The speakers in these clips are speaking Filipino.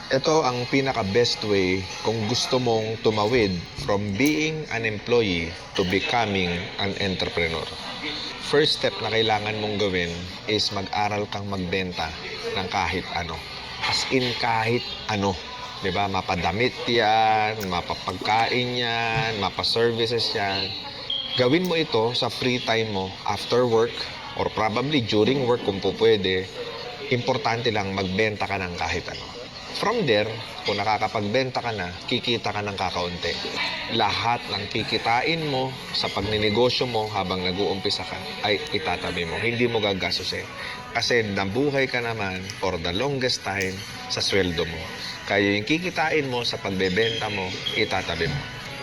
Ito ang pinaka-best way kung gusto mong tumawid from being an employee to becoming an entrepreneur. First step na kailangan mong gawin is mag-aral kang magbenta ng kahit ano. As in kahit ano. 'Di ba? Mapadamit yan, mapapagkain yan, mapaservices yan. Gawin mo ito sa free time mo after work or probably during work kung pwede. Importante lang magbenta ka ng kahit ano. From there, kung nakakapagbenta ka na, kikita ka ng kakaunti. Lahat ng kikitain mo sa pagninegosyo mo habang nag-uumpisa ka ay itatabi mo. Hindi mo gagastusin. Kasi nabuhay ka naman for the longest time sa sweldo mo. Kaya yung kikitain mo sa pagbebenta mo, itatabi mo.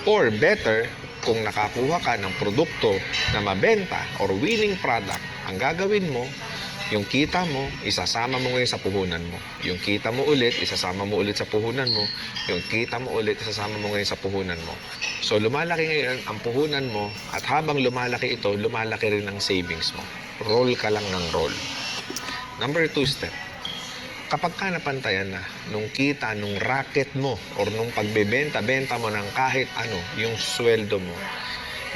Or better, kung nakakuha ka ng produkto na mabenta or winning product, ang gagawin mo, yung kita mo, isasama mo ngayon sa puhunan mo. Yung kita mo ulit, isasama mo ulit sa puhunan mo. Yung kita mo ulit, isasama mo ngayon sa puhunan mo. So, lumalaki ngayon ang puhunan mo at habang lumalaki ito, lumalaki rin ang savings mo. Roll ka lang ng roll. Number 2 step. Kapag ka napantayan na nung kita, nung racket mo or nung pagbebenta-benta mo ng kahit ano, yung sweldo mo,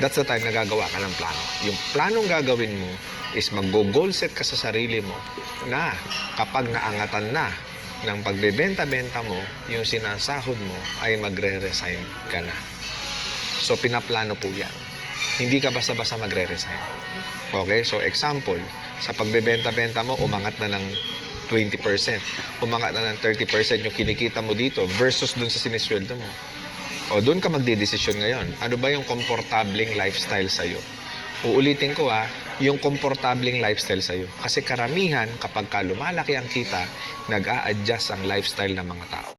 that's the time na gagawa ka ng plano. Yung planong gagawin mo is mag-goal set ka sa sarili mo na kapag naangatan na ng pagbebenta-benta mo, yung sinasahod mo ay magre-resign ka na. So, pinaplano po yan. Hindi ka basta-basta magre-resign. Okay? So, example, sa pagbebenta-benta mo, umangat na ng 20%. Umangat na ng 30% yung kinikita mo dito versus dun sa sinisweldo mo. O, doon ka magdidesisyon ngayon. Ano ba yung komportabling lifestyle sa'yo? Uulitin ko yung komportabling lifestyle sa'yo. Kasi karamihan, kapag ka lumalaki ang kita, nag-a-adjust ang lifestyle ng mga tao.